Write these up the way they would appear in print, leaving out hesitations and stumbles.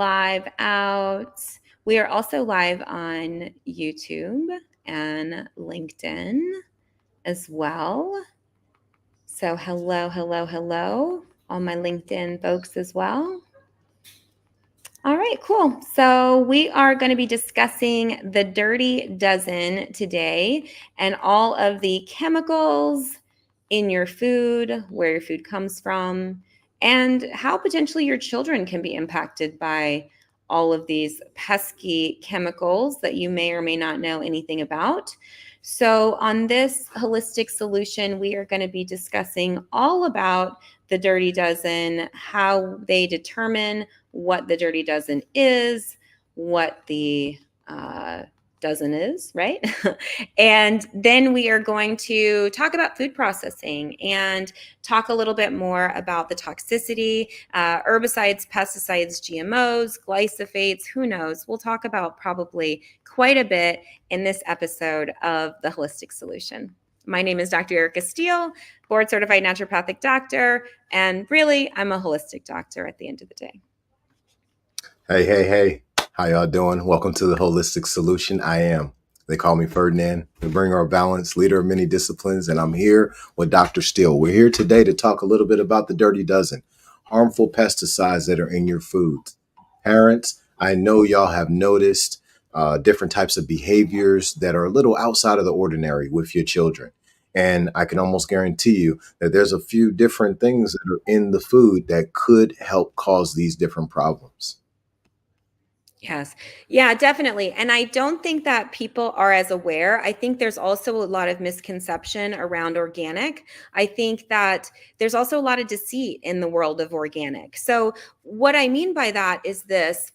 live out. We are also live on YouTube and LinkedIn as well. So hello, all my LinkedIn folks as well. All right, cool. So we are going to be discussing the dirty dozen today and all of the chemicals in your food, where your food comes from, and how potentially your children can be impacted by all of these pesky chemicals that you may or may not know anything about. So on this holistic solution, we are going to be discussing all about the dirty dozen, how they determine what the dirty dozen is, what the dozen is, right? And then we are going to talk about food processing and talk a little bit more about the toxicity, herbicides, pesticides, GMOs, glyphosates, who knows? We'll talk about probably quite a bit in this episode of The Holistic Solution. My name is Dr. Erica Steele, board certified naturopathic doctor, and really, I'm a holistic doctor at the end of the day. Hey. How y'all doing? Welcome to the Holistic Solution. They call me Ferdinand, the bringer of balance, leader of many disciplines, and I'm here with Dr. Steele. We're here today to talk a little bit about the dirty dozen, harmful pesticides that are in your foods. Parents, I know y'all have noticed different types of behaviors that are a little outside of the ordinary with your children. And I can almost guarantee you that there's a few different things that are in the food that could help cause these different problems. Yes. Yeah, definitely. And I don't think that people are as aware. I think there's also a lot of misconception around organic. I think that there's also a lot of deceit in the world of organic. So what I mean by that is this.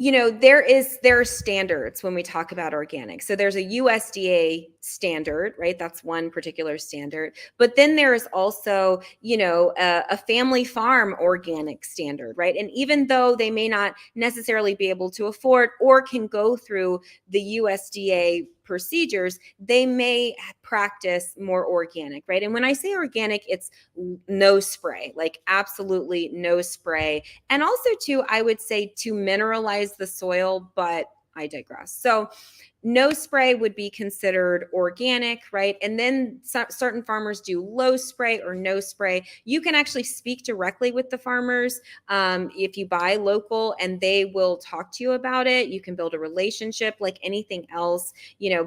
There are standards when we talk about organic. So there's a USDA standard, right? That's one particular standard. But then there is also, a family farm organic standard, right? And even though they may not necessarily be able to afford or can go through the USDA procedures, they may practice more organic, right? And when I say organic, it's no spray, like absolutely no spray. And also I would say to mineralize the soil, but I digress. So no spray would be considered organic, right? And then certain farmers do low spray or no spray. You can actually speak directly with the farmers if you buy local, and they will talk to you about it. You can build a relationship like anything else.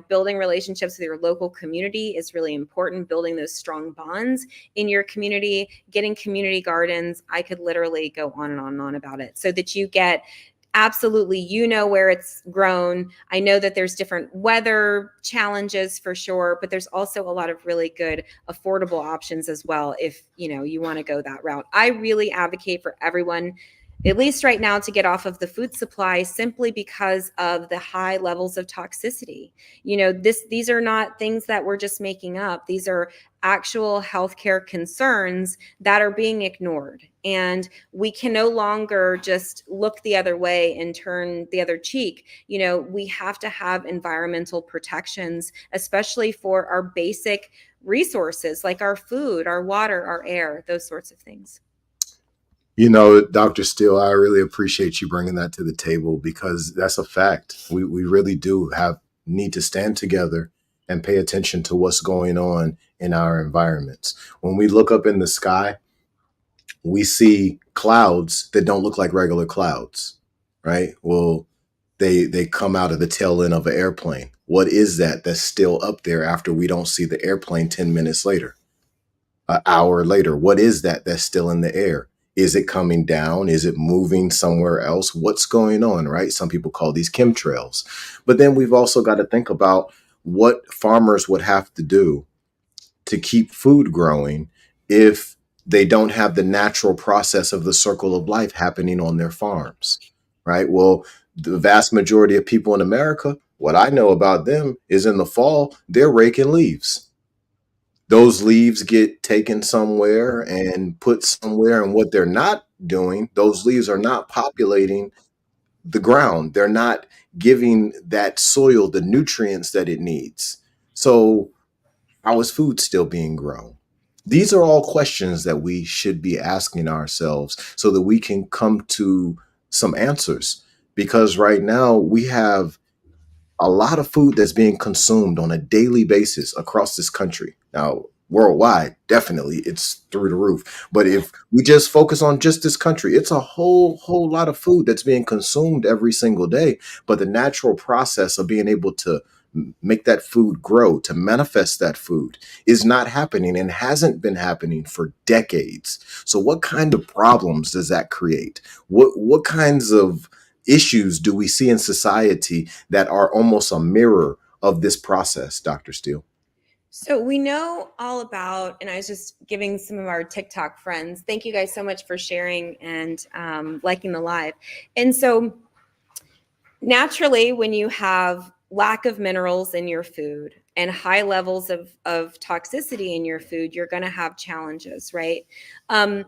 Building relationships with your local community is really important. Building those strong bonds in your community, getting community gardens. I could literally go on and on about it, so that you get absolutely, where it's grown. I know that there's different weather challenges for sure, but there's also a lot of really good affordable options as well if you want to go that route. I really advocate for everyone, at least right now, to get off of the food supply simply because of the high levels of toxicity. These are not things that we're just making up. These are actual healthcare concerns that are being ignored. And we can no longer just look the other way and turn the other cheek. We have to have environmental protections, especially for our basic resources like our food, our water, our air, those sorts of things. Dr. Steele, I really appreciate you bringing that to the table, because that's a fact. We really do need to stand together and pay attention to what's going on in our environments. When we look up in the sky, we see clouds that don't look like regular clouds, right? Well, they come out of the tail end of an airplane. What is that that's still up there after we don't see the airplane 10 minutes later, an hour later? What is that that's still in the air? Is it coming down? Is it moving somewhere else? What's going on, right? Some people call these chemtrails. But then we've also got to think about what farmers would have to do to keep food growing if they don't have the natural process of the circle of life happening on their farms, right? Well, the vast majority of people in America, what I know about them is in the fall, they're raking leaves. Those leaves get taken somewhere and put somewhere. And what they're not doing, those leaves are not populating the ground. They're not giving that soil the nutrients that it needs. So how is food still being grown? These are all questions that we should be asking ourselves so that we can come to some answers. Because right now we have a lot of food that's being consumed on a daily basis across this country. Now, worldwide, definitely it's through the roof. But if we just focus on just this country, it's a whole lot of food that's being consumed every single day. But the natural process of being able to make that food grow, to manifest that food, is not happening and hasn't been happening for decades. So what kind of problems does that create? What kinds of issues do we see in society that are almost a mirror of this process, Dr. Steele? So we know all about, and I was just giving some of our TikTok friends, thank you guys so much for sharing and liking the live. And so naturally, when you have lack of minerals in your food and high levels of toxicity in your food, you're going to have challenges, right? Um,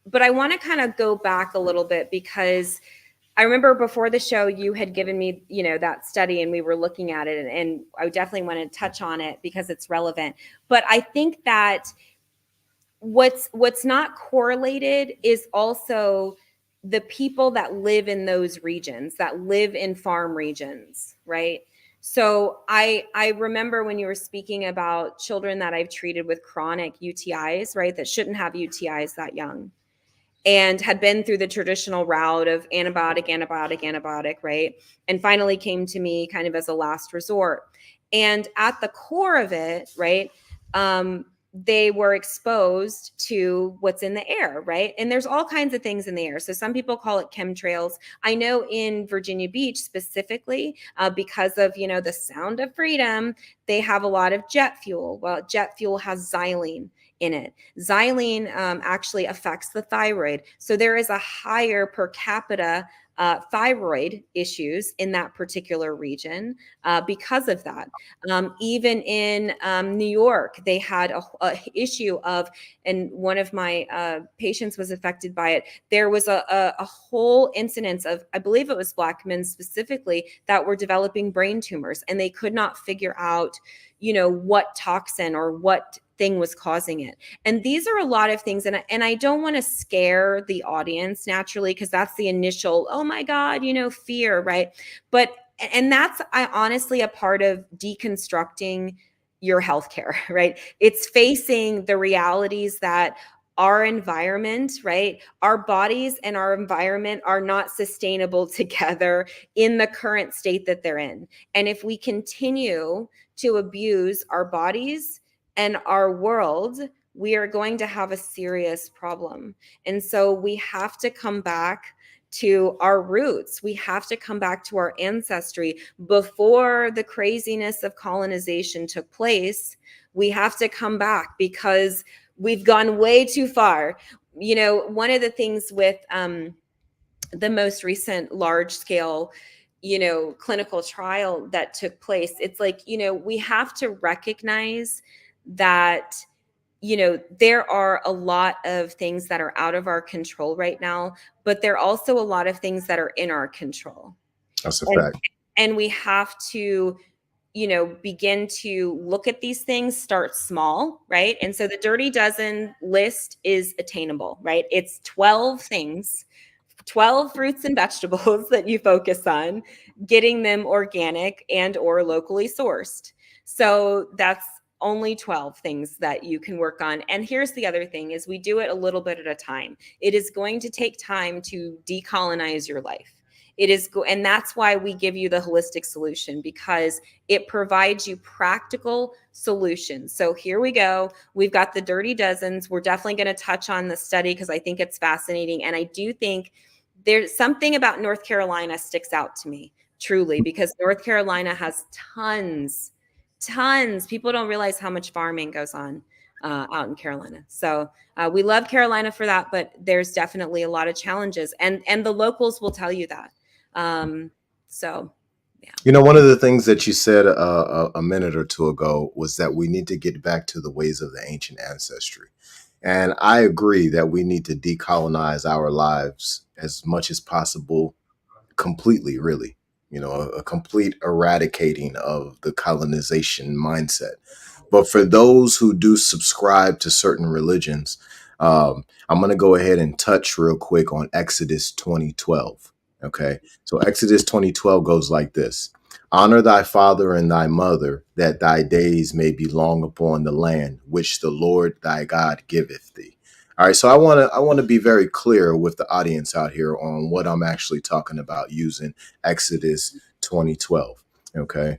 but I want to kind of go back a little bit because I remember before the show, you had given me, that study and we were looking at it, and I definitely want to touch on it because it's relevant. But I think that what's not correlated is also the people that live in those regions, that live in farm regions, right? So I remember when you were speaking about children that I've treated with chronic UTIs, right, that shouldn't have UTIs that young, and had been through the traditional route of antibiotic, right? And finally came to me kind of as a last resort. And at the core of it, right, they were exposed to what's in the air, right? And there's all kinds of things in the air. So some people call it chemtrails. I know in Virginia Beach specifically, because of, the sound of freedom, they have a lot of jet fuel. Well, jet fuel has xylene in it. Xylene actually affects the thyroid. So there is a higher per capita thyroid issues in that particular region because of that. Even in New York, they had a issue of, and one of my patients was affected by it. There was a whole incidence of, I believe it was Black men specifically, that were developing brain tumors, and they could not figure out, what toxin or what thing was causing it. And these are a lot of things. And I don't want to scare the audience naturally, because that's the initial, oh my God, fear, right? But, and that's honestly a part of deconstructing your healthcare, right? It's facing the realities that our environment, right? Our bodies and our environment are not sustainable together in the current state that they're in. And if we continue to abuse our bodies and our world, we are going to have a serious problem. And so we have to come back to our roots. We have to come back to our ancestry before the craziness of colonization took place. We have to come back because we've gone way too far. One of the things with the most recent large scale clinical trial that took place, it's like, we have to recognize that there are a lot of things that are out of our control right now, but there are also a lot of things that are in our control. That's a and fact. and we have to begin to look at these things, start small, right? And so the Dirty Dozen list is attainable, right? It's 12 things, 12 fruits and vegetables that you focus on, getting them organic and or locally sourced. So that's only 12 things that you can work on. And here's the other thing is we do it a little bit at a time. It is going to take time to decolonize your life. And that's why we give you the holistic solution, because it provides you practical solutions. So here we go. We've got the Dirty Dozens. We're definitely going to touch on the study because I think it's fascinating. And I do think there's something about North Carolina sticks out to me truly, because North Carolina has tons. People don't realize how much farming goes on out in Carolina. So we love Carolina for that, but there's definitely a lot of challenges, and the locals will tell you that. So yeah. One of the things that you said a minute or two ago was that we need to get back to the ways of the ancient ancestry. And I agree that we need to decolonize our lives as much as possible, completely, really. A complete eradicating of the colonization mindset. But for those who do subscribe to certain religions, I'm going to go ahead and touch real quick on Exodus 20:12. Okay. So Exodus 20:12 goes like this: Honor thy father and thy mother, that thy days may be long upon the land which the Lord thy God giveth thee. All right, so I want to be very clear with the audience out here on what I'm actually talking about using Exodus 20:12. Okay,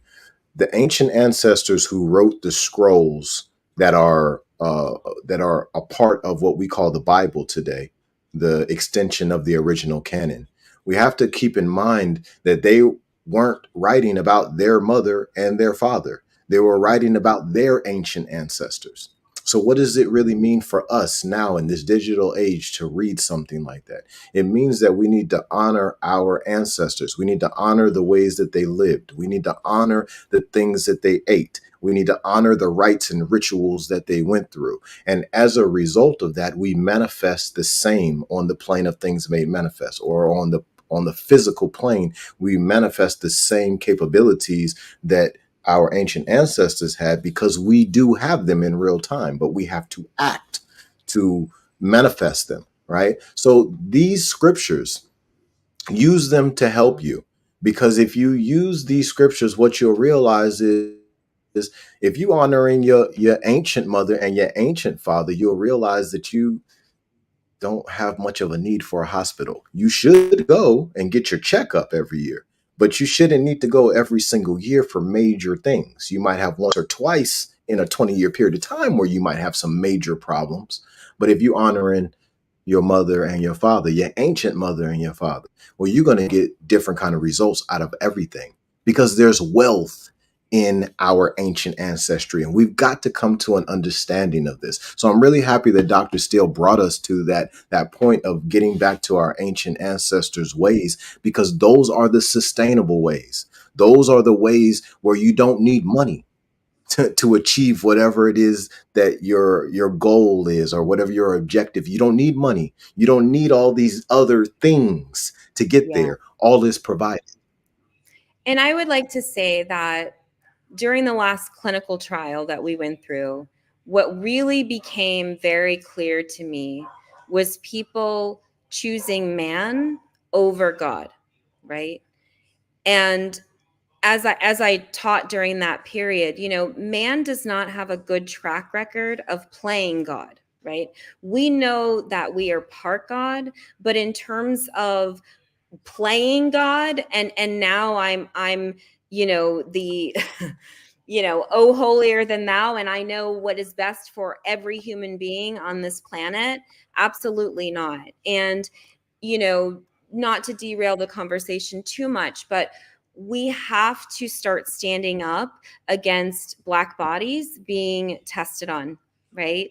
the ancient ancestors who wrote the scrolls that are a part of what we call the Bible today, the extension of the original canon. We have to keep in mind that they weren't writing about their mother and their father. They were writing about their ancient ancestors. So, what does it really mean for us now in this digital age to read something like that? It means that we need to honor our ancestors. We need to honor the ways that they lived. We need to honor the things that they ate. We need to honor the rites and rituals that they went through. And as a result of that, we manifest the same on the plane of things made manifest, or on the physical plane, we manifest the same capabilities that our ancient ancestors had, because we do have them in real time, but we have to act to manifest them, right? So these scriptures, use them to help you, because if you use these scriptures, what you'll realize is if you honoring your ancient mother and your ancient father, you'll realize that you don't have much of a need for a hospital. You should go and get your checkup every year, but you shouldn't need to go every single year for major things. You might have once or twice in a 20-year period of time where you might have some major problems. But if you honoring your mother and your father, your ancient mother and your father, well, you're going to get different kind of results out of everything, because there's wealth in our ancient ancestry, and we've got to come to an understanding of this. So I'm really happy that Dr. Steele brought us to that point of getting back to our ancient ancestors' ways, because those are the sustainable ways. Those are the ways where you don't need money to achieve whatever it is that your goal is, or whatever your objective. You don't need money. You don't need all these other things to get Yeah. there. All is provided. And I would like to say that during the last clinical trial that we went through, what really became very clear to me was people choosing man over God, right? And as I taught during that period, man does not have a good track record of playing God, right? We know that we are part God, but in terms of playing God, and now I'm the oh, holier than thou, and I know what is best for every human being on this planet. Absolutely not. And you know not to derail the conversation too much, but we have to start standing up against black bodies being tested on, right?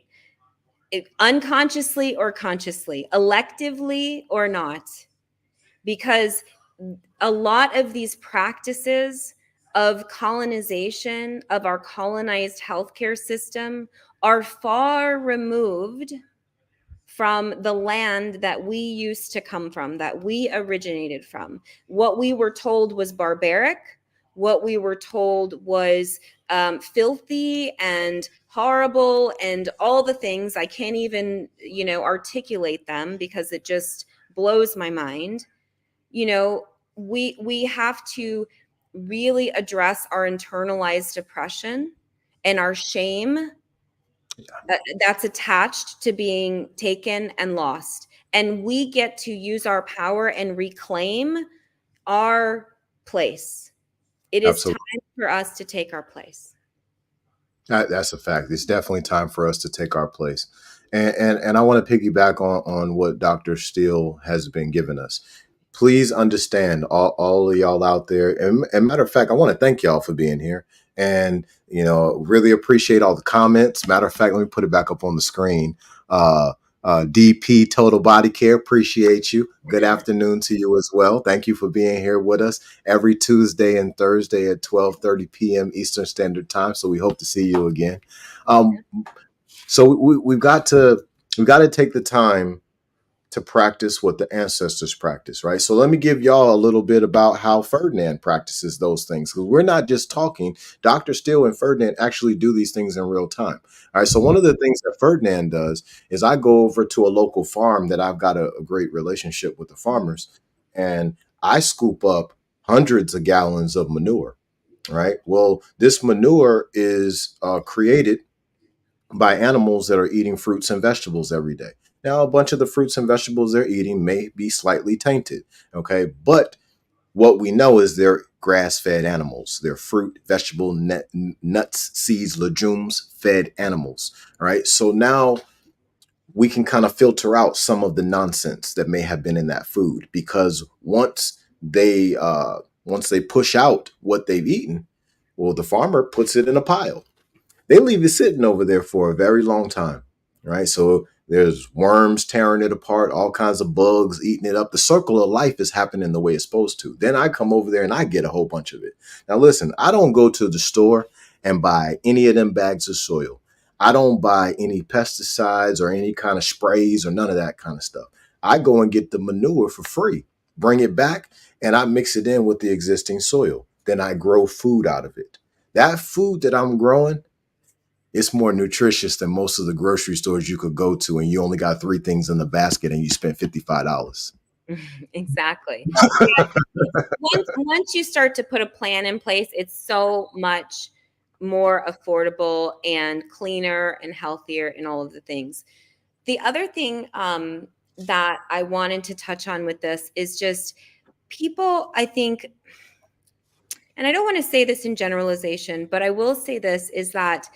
Unconsciously or consciously, electively or not, because a lot of these practices of colonization of our colonized healthcare system are far removed from the land that we used to come from, that we originated from. What we were told was barbaric. What we were told was filthy and horrible, and all the things. I can't even, articulate them because it just blows my mind. We have to really address our internalized oppression and our shame that's attached to being taken and lost. And we get to use our power and reclaim our place. It is time Absolutely. for us to take our place. That's a fact. It's definitely time for us to take our place. And I want to piggyback on what Dr. Steele has been giving us. Please understand, all of y'all out there. And matter of fact, I want to thank y'all for being here. And, really appreciate all the comments. Matter of fact, let me put it back up on the screen. DP Total Body Care, appreciate you. Good afternoon to you as well. Thank you for being here with us every Tuesday and Thursday at 12:30 p.m. Eastern Standard Time. So we hope to see you again. Um, so we've got to take the time to practice what the ancestors practice, right? So let me give y'all a little bit about how Ferdinand practices those things, because we're not just talking. Dr. Steele and Ferdinand actually do these things in real time. All right. So one of the things that Ferdinand does is I go over to a local farm that I've got a great relationship with the farmers, and I scoop up hundreds of gallons of manure. Right. Well, this manure is created by animals that are eating fruits and vegetables every day. Now, a bunch of the fruits and vegetables they're eating may be slightly tainted, okay? But what we know is they're grass fed animals. They're fruit, vegetable, nuts, seeds, legumes fed animals, all right? So now we can kind of filter out some of the nonsense that may have been in that food, because once they push out what they've eaten, well, the farmer puts it in a pile. They leave it sitting over there for a very long time, right? So there's worms tearing it apart, all kinds of bugs eating it up. The circle of life is happening the way it's supposed to. Then I come over there and I get a whole bunch of it. Now, listen, I don't go to the store and buy any of them bags of soil. I don't buy any pesticides or any kind of sprays or none of that kind of stuff. I go and get the manure for free, bring it back, and I mix it in with the existing soil. Then I grow food out of it. That food that I'm growing, it's more nutritious than most of the grocery stores you could go to, and you only got three things in the basket and you spent $55. Exactly. Once you start to put a plan in place, it's so much more affordable and cleaner and healthier and all of the things. The other thing that I wanted to touch on with this is just people, I think, and I don't want to say this in generalization, but I will say this is that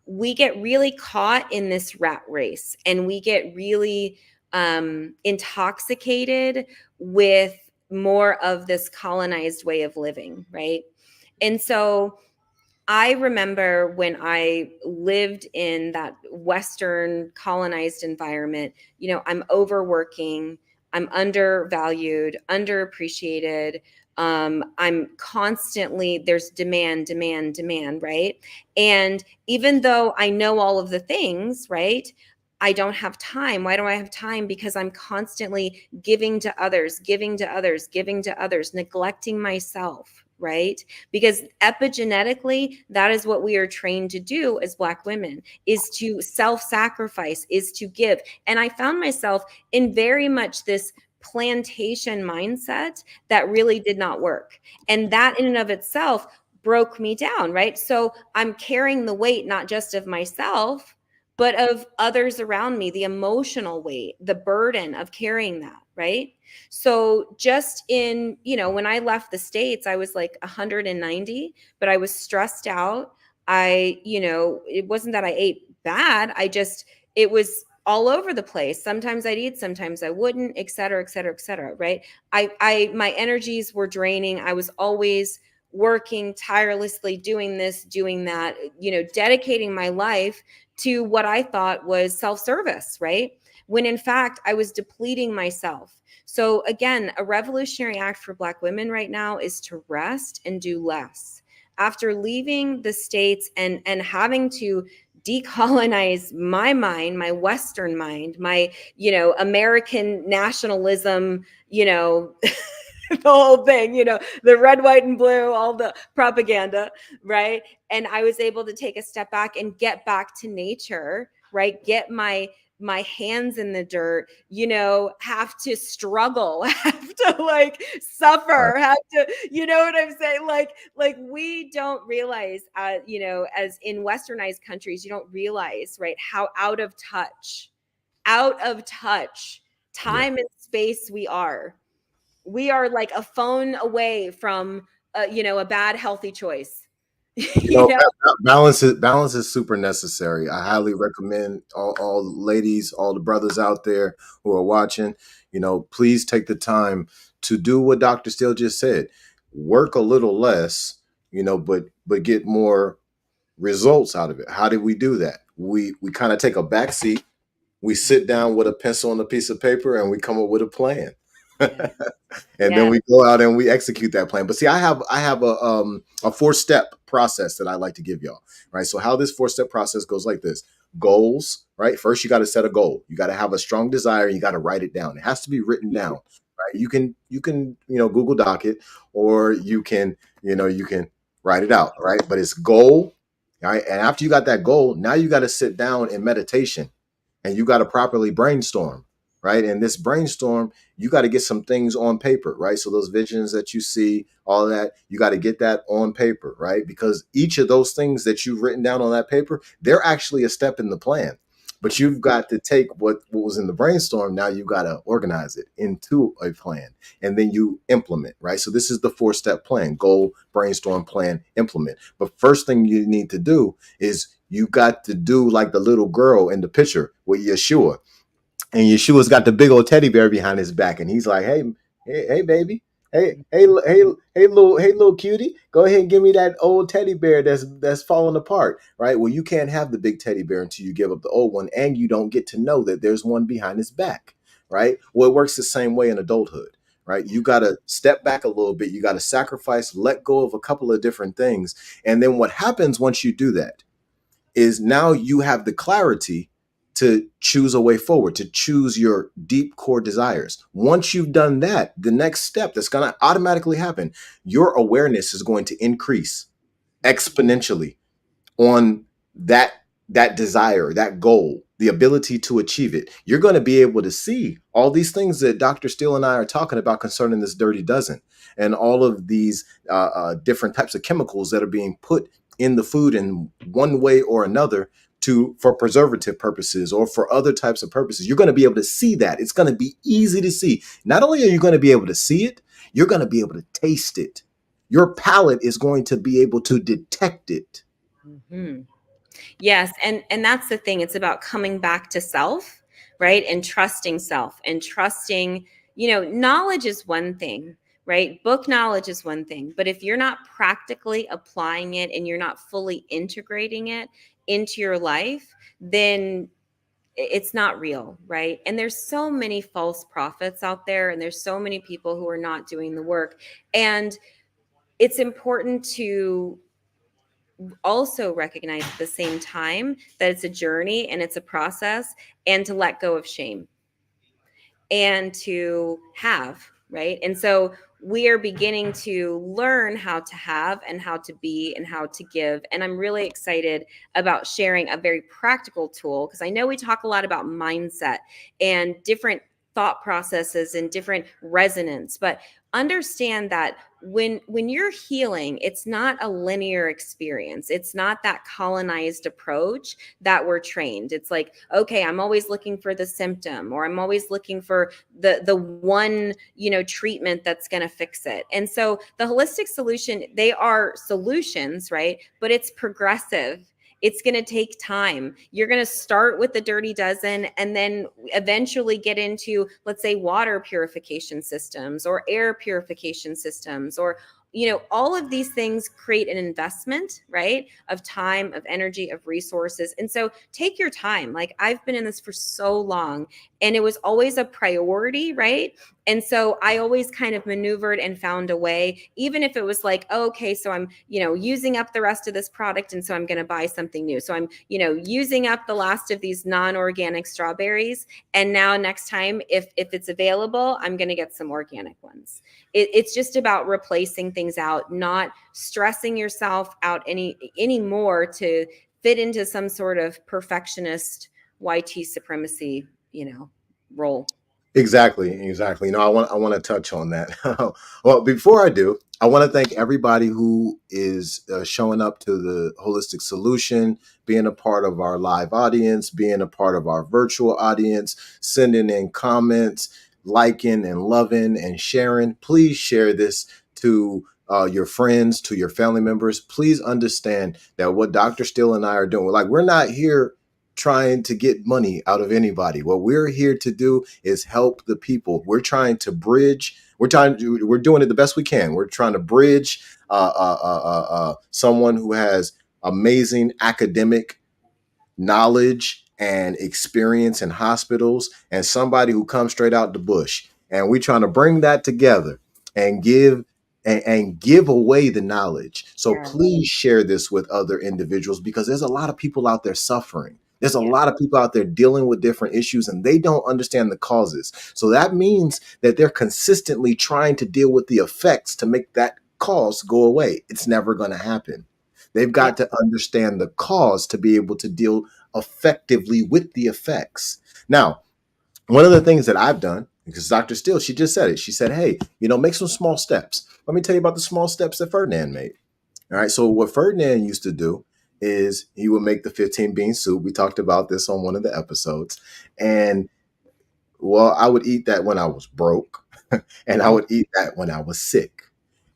we get really caught in this rat race and we get really intoxicated with more of this colonized way of living, right? And so I remember when I lived in that Western colonized environment, I'm overworking, I'm undervalued, underappreciated. I'm constantly, there's demand, demand, demand, right? And even though I know all of the things, right? I don't have time. Why don't I have time? Because I'm constantly giving to others, giving to others, giving to others, neglecting myself, right? Because epigenetically, that is what we are trained to do as Black women, is to self-sacrifice, is to give. And I found myself in very much this plantation mindset that really did not work. And that in and of itself broke me down, right? So I'm carrying the weight not just of myself, but of others around me, the emotional weight, the burden of carrying that, right? So just in, when I left the States, I was like 190, but I was stressed out. It wasn't that I ate bad. It was all over the place. Sometimes I'd eat, sometimes I wouldn't, et cetera, et cetera, et cetera. Right. My energies were draining. I was always working tirelessly, doing this, doing that, dedicating my life to what I thought was self-service, right? When in fact, I was depleting myself. So again, a revolutionary act for Black women right now is to rest and do less. After leaving the States and having to decolonize my mind, my Western mind, my, American nationalism, the whole thing, the red, white, and blue, all the propaganda, right? And I was able to take a step back and get back to nature, right? Get my hands in the dirt, have to struggle, have to like Right. suffer, have to, you know what I'm saying? Like we don't realize, as in westernized countries, you don't realize, right, how out of touch, Yeah. time and space we are. We are like a phone away from, a bad healthy choice. You you know, know balance is super necessary. I highly recommend all the ladies, all the brothers out there who are watching, please take the time to do what Dr. Steele just said. Work a little less, but get more results out of it. How did we do that? We kind of take a back seat, we sit down with a pencil and a piece of paper, and we come up with a plan. Yeah. And then Yeah. we go out and we execute that plan. But see, I have a 4-step process that I like to give y'all. Right. So how this 4-step process goes like this: goals, right? First, you got to set a goal. You got to have a strong desire. You got to write it down. It has to be written down, right? You can Google Doc it, or you can write it out, right? But it's goal, right? And after you got that goal, now you got to sit down in meditation, and you got to properly brainstorm, right? And this brainstorm, you got to get some things on paper, right? So those visions that you see, all that, you got to get that on paper, right? Because each of those things that you've written down on that paper, they're actually a step in the plan. But you've got to take what was in the brainstorm. Now you got to organize it into a plan, and then you implement, right? So this is the 4-step plan: goal, brainstorm, plan, implement. But first thing you need to do is you got to do like the little girl in the picture with Yeshua, and Yeshua's got the big old teddy bear behind his back, and he's like, "Hey, baby, hey, little cutie, go ahead and give me that old teddy bear that's falling apart." Right? Well, you can't have the big teddy bear until you give up the old one, and you don't get to know that there's one behind his back. Right? Well, it works the same way in adulthood. Right? You got to step back a little bit. You got to sacrifice, let go of a couple of different things, and then what happens once you do that is now you have the clarity to choose a way forward, to choose your deep core desires. Once you've done that, the next step that's going to automatically happen, your awareness is going to increase exponentially on that desire, that goal, the ability to achieve it. You're going to be able to see all these things that Dr. Steele and I are talking about concerning this dirty dozen, and all of these different types of chemicals that are being put in the food in one way or another, to for preservative purposes or for other types of purposes. You're going to be able to see that. It's going to be easy to see. Not only are you going to be able to see it, you're going to be able to taste it. Your palate is going to be able to detect it. Mm-hmm. Yes, and that's the thing. It's about coming back to self, right? And trusting self and trusting, knowledge is one thing, right? Book knowledge is one thing, but if you're not practically applying it and you're not fully integrating it into your life, then it's not real, right? And there's so many false prophets out there, and there's so many people who are not doing the work. And it's important to also recognize at the same time that it's a journey and it's a process, and to let go of shame and to have, right? And so we are beginning to learn how to have and how to be and how to give. And I'm really excited about sharing a very practical tool, because I know we talk a lot about mindset and different thought processes and different resonance, but understand that when you're healing, it's not a linear experience. It's not that colonized approach that we're trained. It's like, okay, I'm always looking for the symptom, or I'm always looking for the one, treatment that's going to fix it. And so the holistic solution, they are solutions, right? But it's progressive. It's going to take time. You're going to start with the dirty dozen and then eventually get into, let's say, water purification systems or air purification systems, or all of these things create an investment, right? Of time, of energy, of resources. And so take your time. Like, I've been in this for so long, and it was always a priority, right? And so I always kind of maneuvered and found a way, even if it was like, oh, okay, so I'm, using up the rest of this product, and so I'm going to buy something new. So I'm, using up the last of these non-organic strawberries, and now next time, if it's available, I'm going to get some organic ones. It's just about replacing things out, not stressing yourself out any more to fit into some sort of perfectionist YT supremacy, role. Exactly. I want to touch on that. Well, before I do, I want to thank everybody who is showing up to the Holistic Solution, being a part of our live audience, being a part of our virtual audience, sending in comments, liking and loving and sharing. Please share this to your friends, to your family members. Please understand that what Dr. Steele and I are doing, like, we're not here trying to get money out of anybody. What we're here to do is help the people. We're trying to bridge. We're doing it the best we can. We're trying to bridge someone who has amazing academic knowledge and experience in hospitals, and somebody who comes straight out the bush. And we're trying to bring that together and give away the knowledge. So Yeah. please share this with other individuals, because there's a lot of people out there suffering. There's a Yeah. lot of people out there dealing with different issues and they don't understand the causes. So that means that they're consistently trying to deal with the effects to make that cause go away. It's never going to happen. They've Yeah. got to understand the cause to be able to deal effectively with the effects. Now, one of the things that I've done, because Dr. Steele, she just said it. She said, hey, make some small steps. Let me tell you about the small steps that Ferdinand made. All right. So what Ferdinand used to do is he would make the 15 bean soup. We talked about this on one of the episodes. And well, I would eat that when I was broke and I would eat that when I was sick.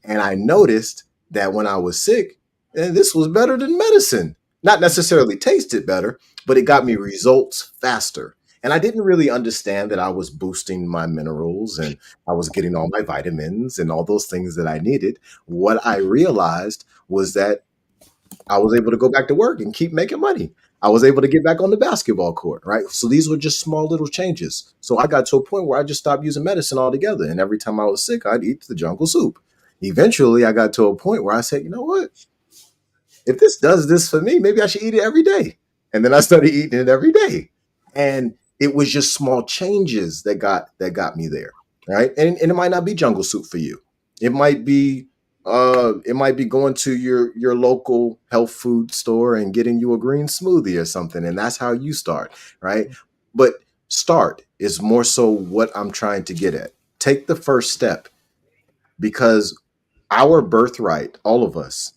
And I noticed that when I was sick, this was better than medicine. Not necessarily tasted better, but it got me results faster. And I didn't really understand that I was boosting my minerals and I was getting all my vitamins and all those things that I needed. What I realized was that I was able to go back to work and keep making money. I was able to get back on the basketball court, right? So these were just small little changes. So I got to a point where I just stopped using medicine altogether. And every time I was sick, I'd eat the jungle soup. Eventually, I got to a point where I said, you know what? If this does this for me, maybe I should eat it every day. And then I started eating it every day. And it was just small changes that got me there. Right. And it might not be jungle soup for you. It might be going to your local health food store and getting you a green smoothie or something. And that's how you start. Right. But start is more so what I'm trying to get at. Take the first step because our birthright, all of us,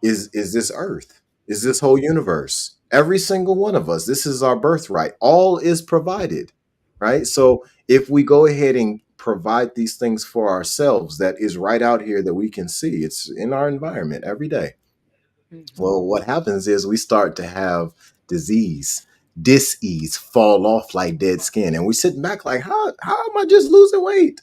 is this earth, is this whole universe, every single one of us. This is our birthright. All is provided, right? So if we go ahead and provide these things for ourselves, that is right out here that we can see, it's in our environment every day. Mhm. Well, what happens is we start to have disease, dis-ease, fall off like dead skin, and we sit back like, how am I just losing weight?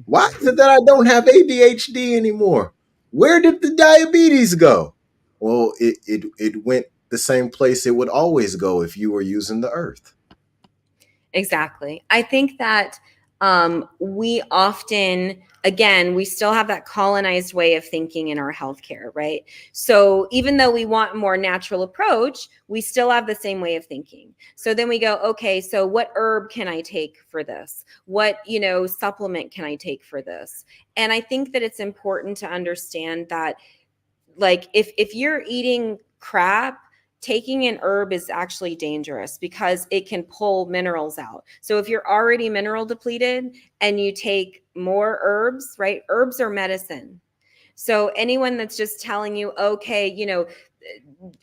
Why is it that I don't have ADHD anymore? Where did the diabetes go? Well, it went the same place it would always go if you were using the earth. Exactly. I think that we often, again, we still have that colonized way of thinking in our healthcare, right? So even though we want a more natural approach, we still have the same way of thinking. So then we go, okay, so what herb can I take for this? What, supplement can I take for this? And I think that it's important to understand that, like, if you're eating crap, taking an herb is actually dangerous because it can pull minerals out. So if you're already mineral depleted and you take more herbs, right? Herbs are medicine. So anyone that's just telling you, okay,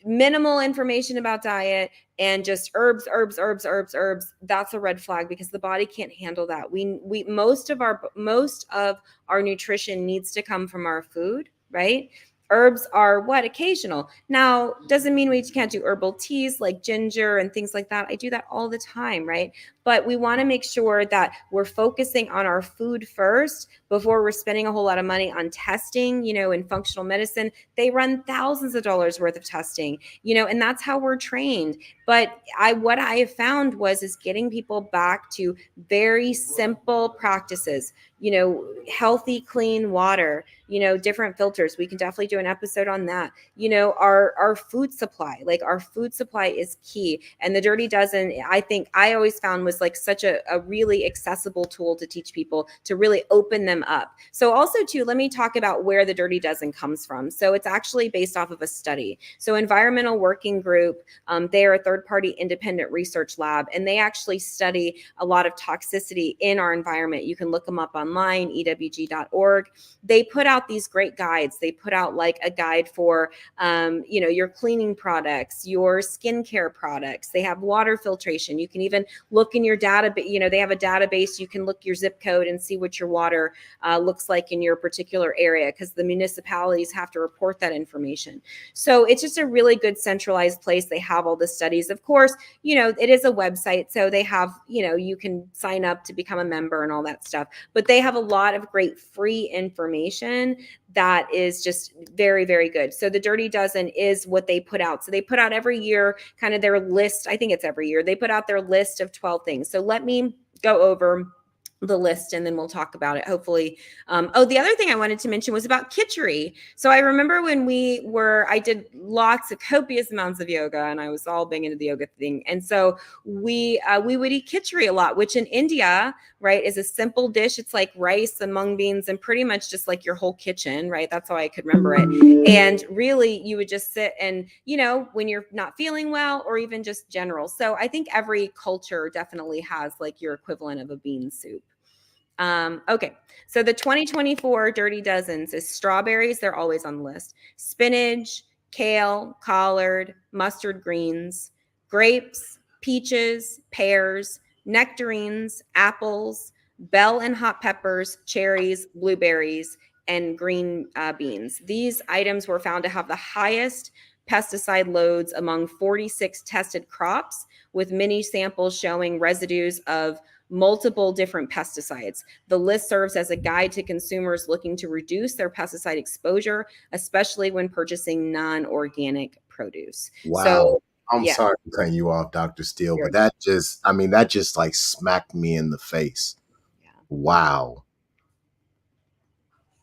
minimal information about diet and just herbs, herbs, herbs, herbs, herbs, that's a red flag because the body can't handle that. We most of our nutrition needs to come from our food, right? Herbs are what? Occasional. Now, doesn't mean we can't do herbal teas like ginger and things like that. I do that all the time, right? But we want to make sure that we're focusing on our food first before we're spending a whole lot of money on testing. In functional medicine, they run thousands of dollars worth of testing, and that's how we're trained. But what I have found is getting people back to very simple practices, healthy, clean water, different filters. We can definitely do an episode on that. Our food supply, like our food supply is key. And the Dirty Dozen, I think I always found was like such a really accessible tool to teach people to really open them up. So also too, let me talk about where the Dirty Dozen comes from. So it's actually based off of a study. So Environmental Working Group, they are a third-party independent research lab, and they actually study a lot of toxicity in our environment. You can look them up online, ewg.org. They put out these great guides. They put out like a guide for, your cleaning products, your skincare products. They have water filtration. You can even look in your database. They have a database. You can look your zip code and see what your water looks like in your particular area because the municipalities have to report that information. So it's just a really good centralized place. They have all the studies. Of course, it is a website. So they have, you can sign up to become a member and all that stuff. But they have a lot of great free information that is just very, very good. So the Dirty Dozen is what they put out. So they put out every year kind of their list. I think it's every year. They put out their list of 12 things. So let me go over the list and then we'll talk about it hopefully. Oh, the other thing I wanted to mention was about kitchery. So I remember when I did lots of copious amounts of yoga, and I was all big into the yoga thing, and so we would eat kitchery a lot, which in India, right, is a simple dish. It's like rice and mung beans and pretty much just like your whole kitchen, right? That's how I could remember it. And really you would just sit and, when you're not feeling well or even just general. So I think every culture definitely has like your equivalent of a bean soup. Okay, so the 2024 Dirty Dozens is strawberries. They're always on the list. Spinach, kale, collard, mustard greens, grapes, peaches, pears, nectarines, apples, bell and hot peppers, cherries, blueberries, and green beans. These items were found to have the highest pesticide loads among 46 tested crops, with many samples showing residues of multiple different pesticides. The list serves as a guide to consumers looking to reduce their pesticide exposure, especially when purchasing non-organic produce. Wow. So, I'm yeah, sorry for cutting you off, Dr. Steele, you're, but that just like smacked me in the face. yeah. Wow.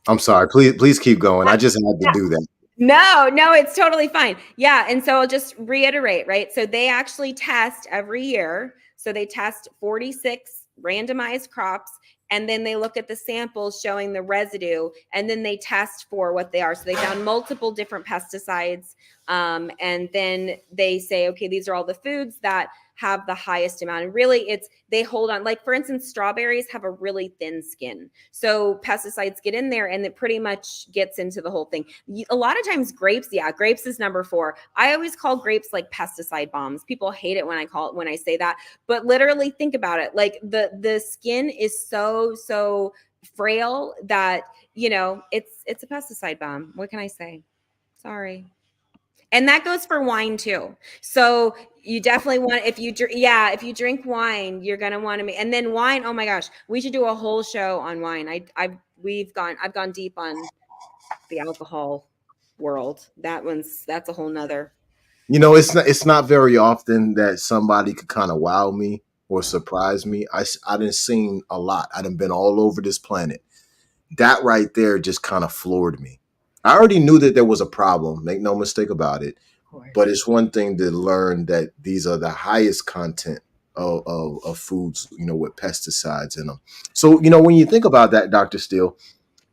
I'm sorry. Please keep going. I just had to Yeah. do that. No, it's totally fine. Yeah. And so I'll just reiterate, right? So they actually test every year. So they test 46 randomized crops, and then they look at the samples showing the residue, and then they test for what they are. So they found multiple different pesticides. And then they say, okay, these are all the foods that have the highest amount. And really, they hold on. Like, for instance, strawberries have a really thin skin. So pesticides get in there and it pretty much gets into the whole thing. A lot of times grapes, yeah, grapes is number 4. I always call grapes like pesticide bombs. People hate it when I say that, but literally think about it. Like the skin is so frail that, it's a pesticide bomb. What can I say? Sorry. And that goes for wine too. So you definitely want, if you drink wine, you're gonna want to. And then wine. Oh my gosh, we should do a whole show on wine. I've gone deep on the alcohol world. That's a whole nother. It's not very often that somebody could kind of wow me or surprise me. I done seen a lot. I done been all over this planet. That right there just kind of floored me. I already knew that there was a problem. Make no mistake about it. Of course. But it's one thing to learn that these are the highest content of foods, with pesticides in them. So, when you think about that, Dr. Steele,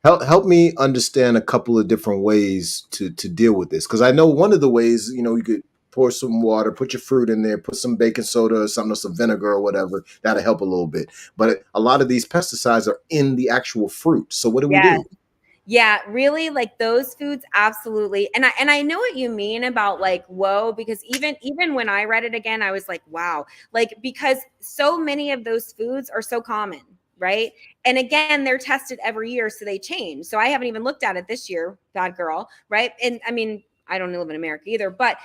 help me understand a couple of different ways to deal with this. Because I know one of the ways, you could pour some water, put your fruit in there, put some baking soda or something, or some vinegar or whatever. That'll help a little bit. But a lot of these pesticides are in the actual fruit. So what do we Yes. do? Yeah, really, like those foods, absolutely. And I know what you mean about like, whoa, because even when I read it again, I was like, wow, like because so many of those foods are so common, right? And again, they're tested every year, so they change. So I haven't even looked at it this year, bad girl, right? And I mean, I don't live in America either, but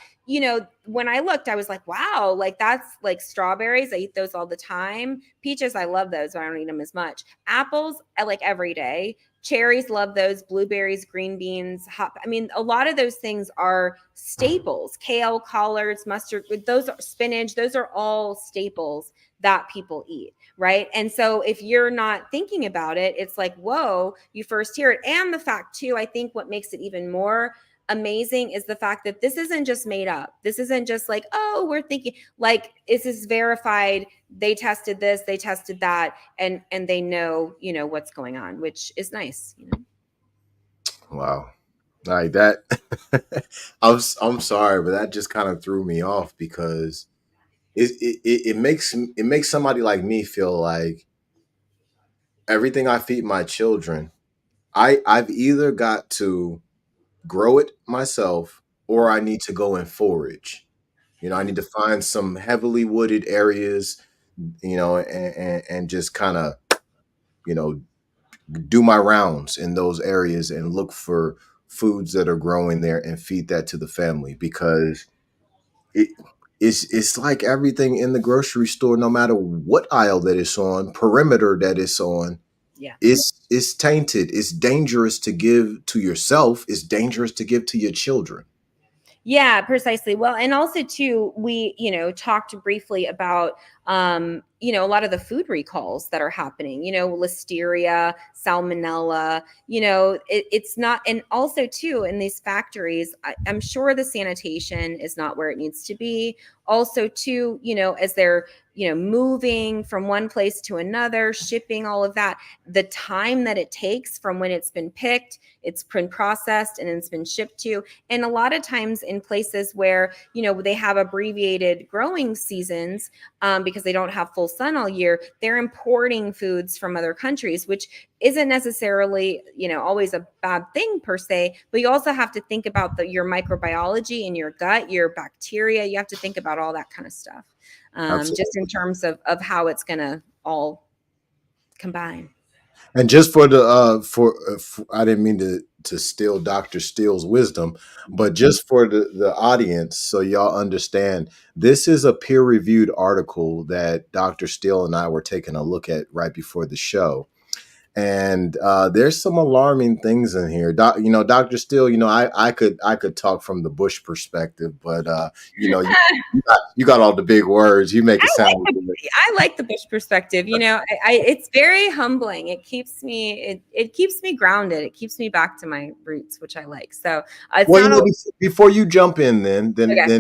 when I looked, I was like, wow, like that's like strawberries. I eat those all the time. Peaches, I love those, but I don't eat them as much. Apples, I like every day. Cherries, love those. Blueberries, green beans, I mean, a lot of those things are staples. Kale, collards, mustard, those are spinach. Those are all staples that people eat, right? And so if you're not thinking about it, it's like, whoa, you first hear it. And the fact too, I think what makes it even more amazing is the fact that this isn't just made up. This isn't just like, oh, we're thinking, like, this is verified. They tested this, they tested that, and they know, what's going on, which is nice. Wow. Like that. I'm sorry, but that just kind of threw me off because it makes somebody like me feel like everything I feed my children, I've either got to grow it myself or I need to go and forage. I need to find some heavily wooded areas, and just kind of, you know, do my rounds in those areas and look for foods that are growing there and feed that to the family because it it's like everything in the grocery store, no matter what aisle that it's on, perimeter that it's on, Yeah. it's tainted. It's dangerous to give to yourself. It's dangerous to give to your children. Yeah, precisely. Well, and also too, we, talked briefly about, a lot of the food recalls that are happening, listeria, salmonella, it's not. And also too, in these factories, I'm sure the sanitation is not where it needs to be. Also too, as they're, moving from one place to another, shipping, all of that, the time that it takes from when it's been picked, it's been processed, and it's been shipped to. And a lot of times in places where, they have abbreviated growing seasons, because they don't have full sun all year, they're importing foods from other countries, which isn't necessarily, always a bad thing per se, but you also have to think about your microbiology in your gut, your bacteria. You have to think about all that kind of stuff, just in terms of how it's going to all combine. And just for the for I didn't mean to steal Dr. Steele's wisdom, but just for the audience, so y'all understand, this is a peer-reviewed article that Dr. Steele and I were taking a look at right before the show. And there's some alarming things in here. Dr. Steele, I could talk from the Bush perspective, but you got all the big words. You make it sound good. I like the Bush perspective. It's very humbling. It keeps me grounded. It keeps me back to my roots, which I like. So it's Well, not before you jump in, then okay.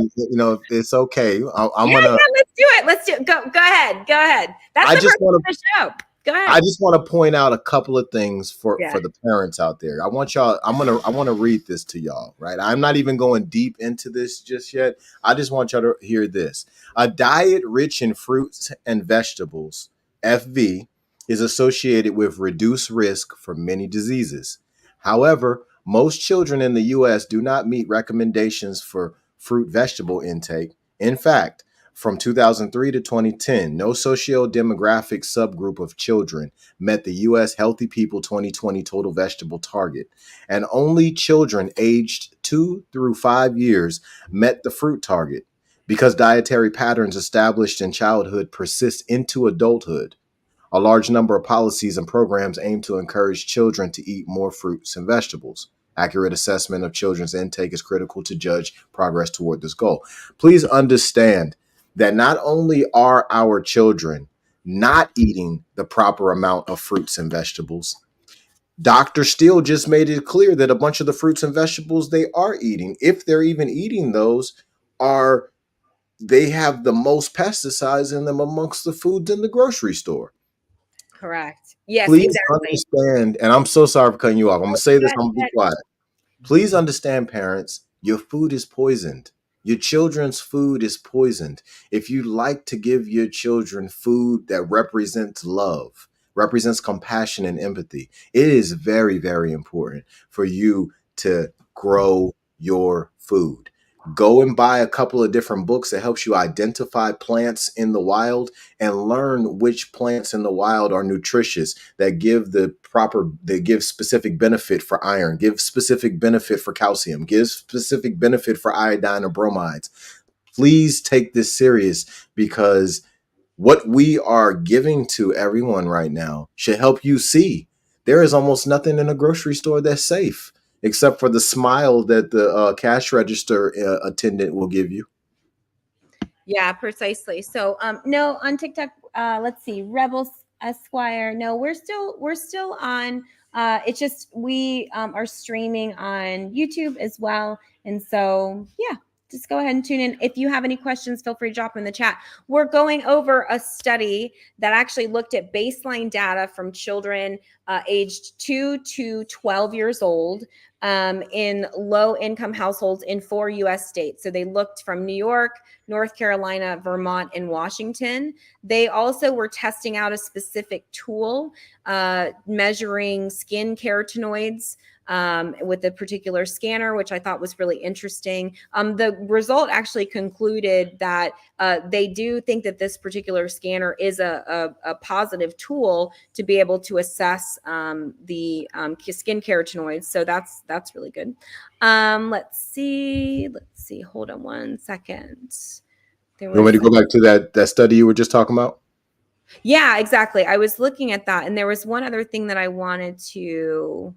it's okay. I'm Yeah, gonna. let's do it. Let's do it. Go ahead. That's I the just purpose want of the show. Go I ahead. just want to point out a couple of things for Yeah. the parents out there. I want y'all. I want to read this to y'all. Right. I'm not even going deep into this just yet. I just want y'all to hear this. A diet rich in fruits and vegetables, FV, is associated with reduced risk for many diseases. However, most children in the U.S. do not meet recommendations for fruit vegetable intake. In fact, from 2003 to 2010, no socio-demographic subgroup of children met the U.S. Healthy People 2020 total vegetable target, and only children aged 2 through 5 years met the fruit target. Because dietary patterns established in childhood persist into adulthood, a large number of policies and programs aim to encourage children to eat more fruits and vegetables. Accurate assessment of children's intake is critical to judge progress toward this goal. Please understand that not only are our children not eating the proper amount of fruits and vegetables, Dr. Steele just made it clear that a bunch of the fruits and vegetables they are eating, if they're even eating those, are they have the most pesticides in them amongst the foods in the grocery store. Correct. Yes, Please exactly. understand, and I'm so sorry for cutting you off. I'm gonna say this, Good, I'm gonna be good. quiet. Please understand, parents, your food is poisoned. Your children's food is poisoned. If you like to give your children food that represents love, represents compassion and empathy, it is very, very important for you to grow your food. Go and buy a couple of different books that helps you identify plants in the wild and learn which plants in the wild are nutritious, that give specific benefit for iron, give specific benefit for calcium, give specific benefit for iodine or bromides. Please take this serious, because what we are giving to everyone right now should help you see there is almost nothing in a grocery store that's safe except for the smile that the cash register attendant will give you. Yeah, precisely. So, no, on TikTok, let's see, Rebels Esquire. No, we're still on. It's just we are streaming on YouTube as well, and so yeah, just go ahead and tune in. If you have any questions, feel free to drop them in the chat. We're going over a study that actually looked at baseline data from children aged 2 to 12 years old, in low income households in 4 US states. So they looked from New York, North Carolina, Vermont, and Washington. They also were testing out a specific tool measuring skin carotenoids with a particular scanner, which I thought was really interesting. The result actually concluded that they do think that this particular scanner is a positive tool to be able to assess the skin carotenoids. So that's really good. Let's see. Hold on one second. There You want me was to go back to that study you were just talking about? yeah, exactly. I was looking at that, and there was one other thing that I wanted to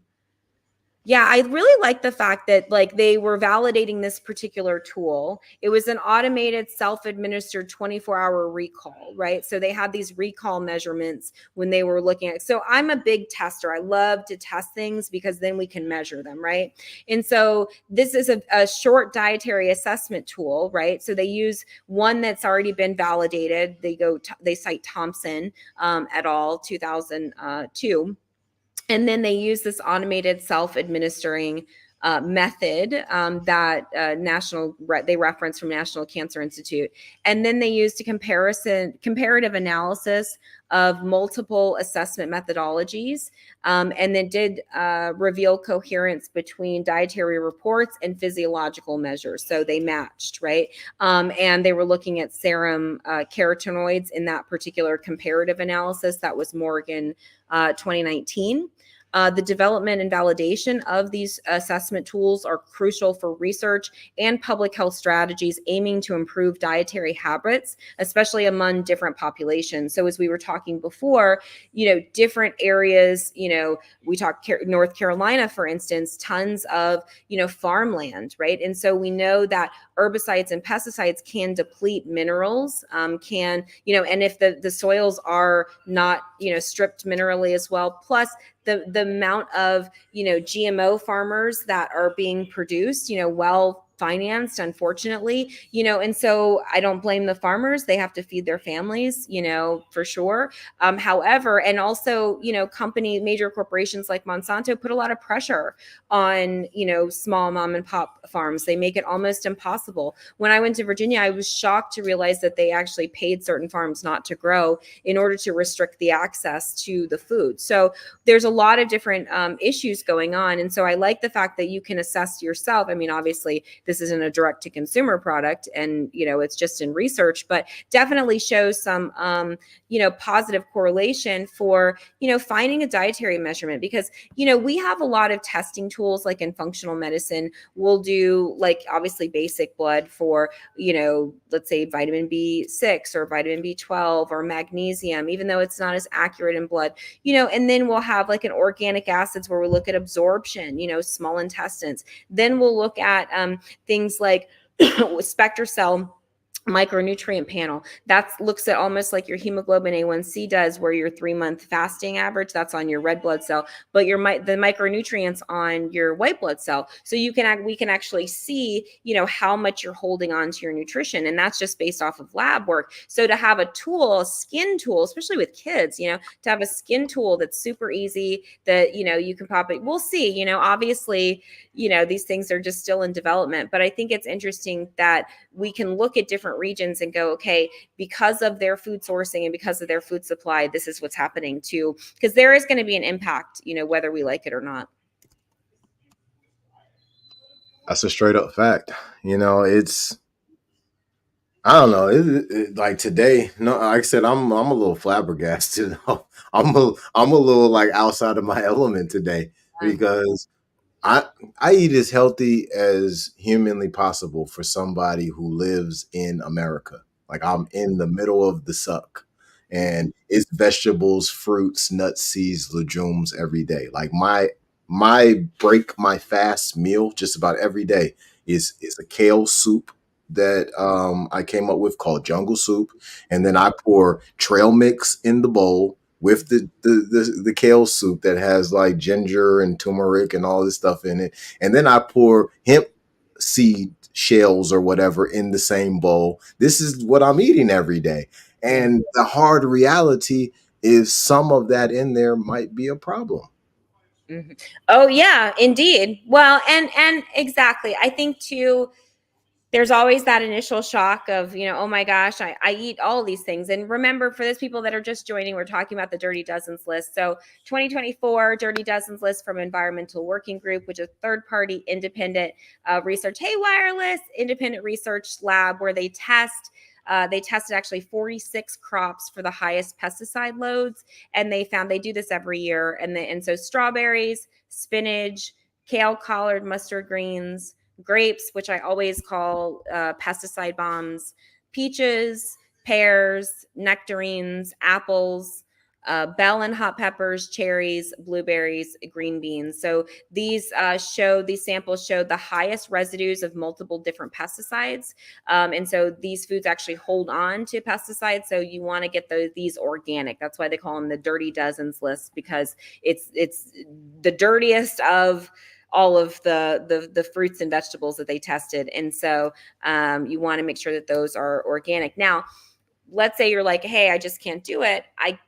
Yeah, I really like the fact that like they were validating this particular tool. It was an automated self-administered 24-hour recall, right? So they had these recall measurements when they were looking at. So I'm a big tester. I love to test things because then we can measure them, right? And so this is a short dietary assessment tool, right? So they use one that's already been validated. They cite Thompson et al. 2002, and then they use this automated self-administering method that they reference from National Cancer Institute, and then they used a comparative analysis of multiple assessment methodologies, and then did reveal coherence between dietary reports and physiological measures. So they matched, right? And they were looking at serum carotenoids in that particular comparative analysis. That was Morgan 2019. The development and validation of these assessment tools are crucial for research and public health strategies aiming to improve dietary habits, especially among different populations. So, as we were talking before, different areas, we talked North Carolina, for instance, tons of, farmland, right? And so we know that herbicides and pesticides can deplete minerals, and if the soils are not, stripped minerally as well, plus the amount of GMO farmers that are being produced, well financed, unfortunately, and so I don't blame the farmers. They have to feed their families, for sure. However, and also, major corporations like Monsanto put a lot of pressure on, small mom and pop farms. They make it almost impossible. When I went to Virginia, I was shocked to realize that they actually paid certain farms not to grow in order to restrict the access to the food. So there's a lot of different issues going on. And so I like the fact that you can assess yourself. I mean, obviously, this isn't a direct to consumer product and, it's just in research, but definitely shows some, positive correlation for, finding a dietary measurement, because, we have a lot of testing tools like in functional medicine. We'll do like obviously basic blood for, let's say vitamin B6 or vitamin B12 or magnesium, even though it's not as accurate in blood, and then we'll have like an organic acids where we look at absorption, small intestines. Then we'll look at things like spectra cell micronutrient panel that looks at almost like your hemoglobin A1C does, where your 3-month fasting average, that's on your red blood cell, but the micronutrients on your white blood cell. So we can actually see, how much you're holding on to your nutrition, and that's just based off of lab work. So to have a skin tool, especially with kids, to have a skin tool that's super easy, that you can pop it. We'll see. Obviously, these things are just still in development, but I think it's interesting that we can look at different regions and go, okay, because of their food sourcing and because of their food supply, this is what's happening too, because there is going to be an impact, whether we like it or not. That's a straight up fact. It's, I don't know. Like today, no, like I said, I'm a little flabbergasted. I'm a little like outside of my element today because I I eat as healthy as humanly possible for somebody who lives in America. Like I'm in the middle of the suck. And it's vegetables, fruits, nuts, seeds, legumes every day. Like my fast meal just about every day is a kale soup that I came up with called jungle soup. And then I pour trail mix in the bowl with the kale soup that has like ginger and turmeric and all this stuff in it. And then I pour hemp seed shells or whatever in the same bowl. This is what I'm eating every day. And the hard reality is some of that in there might be a problem. Mm-hmm. Oh yeah, indeed. Well, and exactly. I think too, there's always that initial shock of, oh my gosh, I eat all these things. And remember, for those people that are just joining, we're talking about the Dirty Dozens list. So 2024 Dirty Dozens list from Environmental Working Group, which is third-party independent research. Hey, Wireless, independent research lab where they tested actually 46 crops for the highest pesticide loads, and they found they do this every year. And so strawberries, spinach, kale, collard, mustard greens, grapes, which I always call pesticide bombs, peaches, pears, nectarines, apples, bell and hot peppers, cherries, blueberries, green beans. So these samples showed the highest residues of multiple different pesticides. And so these foods actually hold on to pesticides. So you want to get these organic. That's why they call them the dirty dozens list, because it's the dirtiest of all of the fruits and vegetables that they tested. And so you want to make sure that those are organic. Now, let's say you're like, hey, I just can't do it.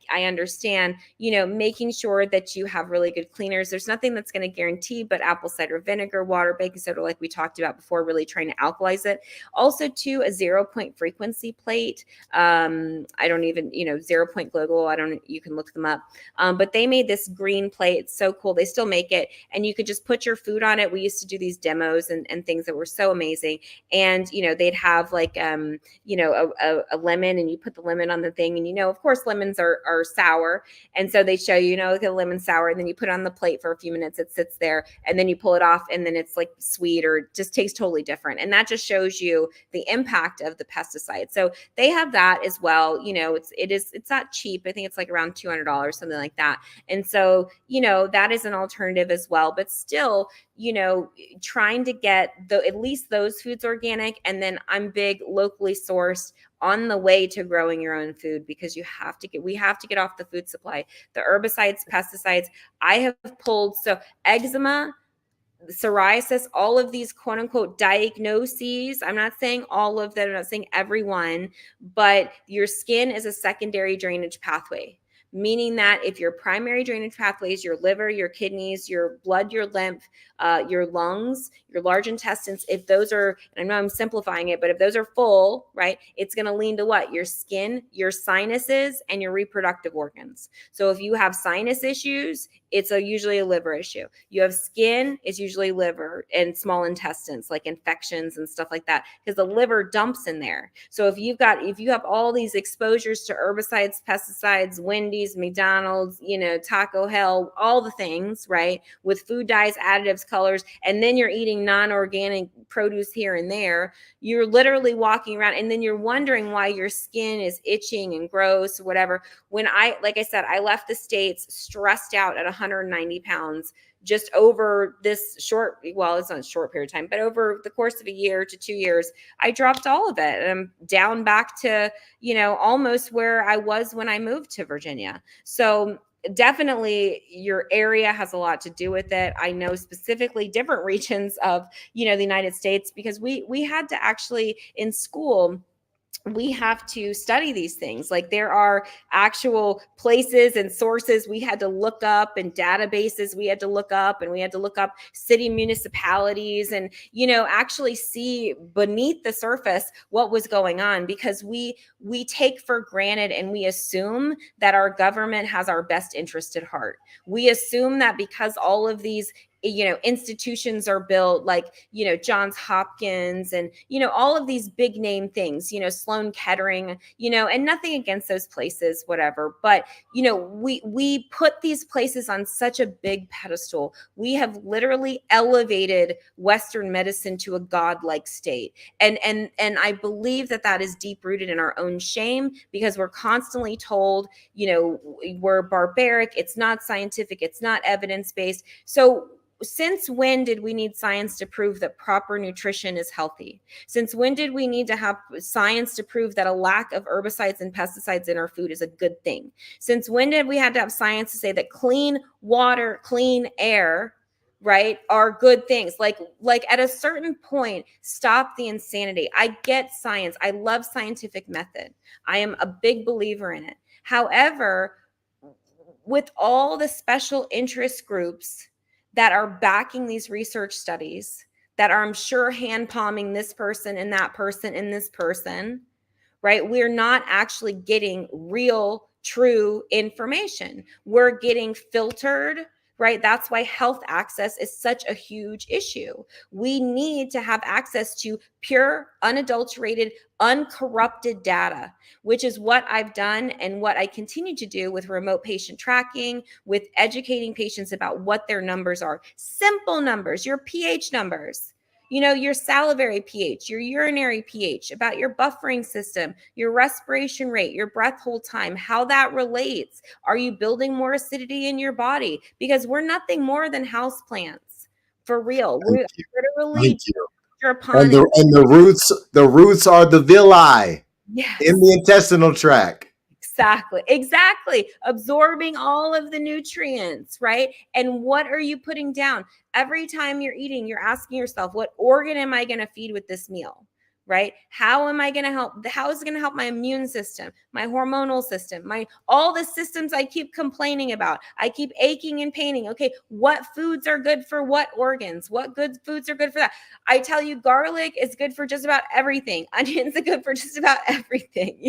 I understand, making sure that you have really good cleaners. There's nothing that's going to guarantee, but apple cider vinegar, water, baking soda, like we talked about before, really trying to alkalize it. Also, too, a 0-point frequency plate. I don't even, 0-point global. You can look them up. But they made this green plate. It's so cool. They still make it, and you could just put your food on it. We used to do these demos and things that were so amazing. And, they'd have like, a lemon, and you put the lemon on the thing, and of course lemons are sour, and so they show look at lemon sour, and then you put it on the plate for a few minutes, it sits there, and then you pull it off, and then it's like sweet or just tastes totally different. And that just shows you the impact of the pesticide. So they have that as well. It's not cheap. I think it's like around $200, something like that. And so that is an alternative as well, but still trying to get at least those foods organic. And then I'm big locally sourced on the way to growing your own food, because we have to get off the food supply. The herbicides, pesticides, I have pulled, so eczema, psoriasis, all of these quote unquote diagnoses. I'm not saying all of them, I'm not saying everyone, but your skin is a secondary drainage pathway. Meaning that if your primary drainage pathways, your liver, your kidneys, your blood, your lymph, your lungs, your large intestines, if those are, and I know I'm simplifying it, but if those are full, right, it's going to lean to what? Your skin, your sinuses, and your reproductive organs. So if you have sinus issues, it's usually a liver issue. You have skin, it's usually liver and small intestines, like infections and stuff like that, because the liver dumps in there. So if you have all these exposures to herbicides, pesticides, Wendy's, McDonald's, Taco Hell, all the things, right, with food dyes, additives, colors, and then you're eating non-organic produce here and there, you're literally walking around, and then you're wondering why your skin is itching and gross or whatever. Like I said, I left the States stressed out at 190 pounds just over this it's not a short period of time, but over the course of a year to 2 years, I dropped all of it. And I'm down back to, almost where I was when I moved to Virginia. So definitely your area has a lot to do with it. I know specifically different regions of, the United States, because we had to actually in school, we have to study these things. Like there are actual places and sources we had to look up, and databases we had to look up, and we had to look up city municipalities and, actually see beneath the surface what was going on, because we take for granted and we assume that our government has our best interest at heart. We assume that because all of these institutions are built, like, Johns Hopkins and, all of these big name things, Sloan Kettering, and nothing against those places, whatever. But, we put these places on such a big pedestal. We have literally elevated Western medicine to a godlike state. And I believe that is deep rooted in our own shame, because we're constantly told, we're barbaric. It's not scientific. It's not evidence-based. So since when did we need science to prove that proper nutrition is healthy? Since when did we need to have science to prove that a lack of herbicides and pesticides in our food is a good thing? Since when did we have to have science to say that clean water, clean air, right, are good things? Like at a certain point, stop the insanity. I get science. I love scientific method. I am a big believer in it. However, with all the special interest groups that are backing these research studies, that are, I'm sure, hand palming this person and that person and this person, right? We're not actually getting real, true information. We're getting filtered, right? That's why health access is such a huge issue. We need to have access to pure, unadulterated, uncorrupted data, which is what I've done and what I continue to do with remote patient tracking, with educating patients about what their numbers are. Simple numbers, your pH numbers. Your salivary pH, your urinary pH, about your buffering system, your respiration rate, your breath hold time, how that relates. Are you building more acidity in your body? Because we're nothing more than house plants. For real. Thank We're you. literally Thank you. upon and And the roots are the villi in yes. the intestinal tract. Exactly. Exactly. Absorbing all of the nutrients, right? And what are you putting down? Every time you're eating, you're asking yourself, what organ am I going to feed with this meal? Right? How am I going to help? How is it going to help my immune system, my hormonal system, my all the systems I keep complaining about? I keep aching and paining. Okay, what foods are good for what organs? What good foods are good for that? I tell you, garlic is good for just about everything. Onions are good for just about everything,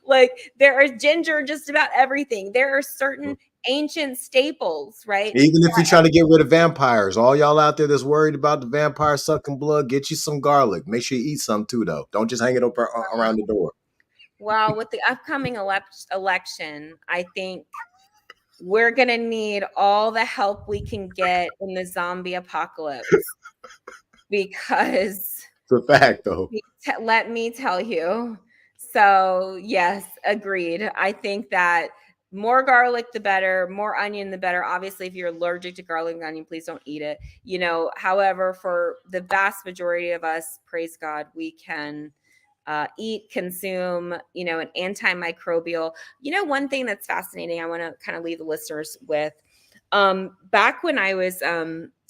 like there is ginger, just about everything. There are certain ancient staples, right? Even if you're trying to get rid of vampires, all y'all out there that's worried about the vampire sucking blood, get you some garlic. Make sure you eat some too, though. Don't just hang it up around the door. Well, with the upcoming election, I think we're going to need all the help we can get in the zombie apocalypse because It's a fact, though. let me tell you. So, yes, agreed. I think that more garlic, the better, more onion, the better. Obviously, if you're allergic to garlic and onion, please don't eat it. However, for the vast majority of us, praise God, we can eat, consume, an antimicrobial. One thing that's fascinating, I want to kind of leave the listeners with. Back when I was,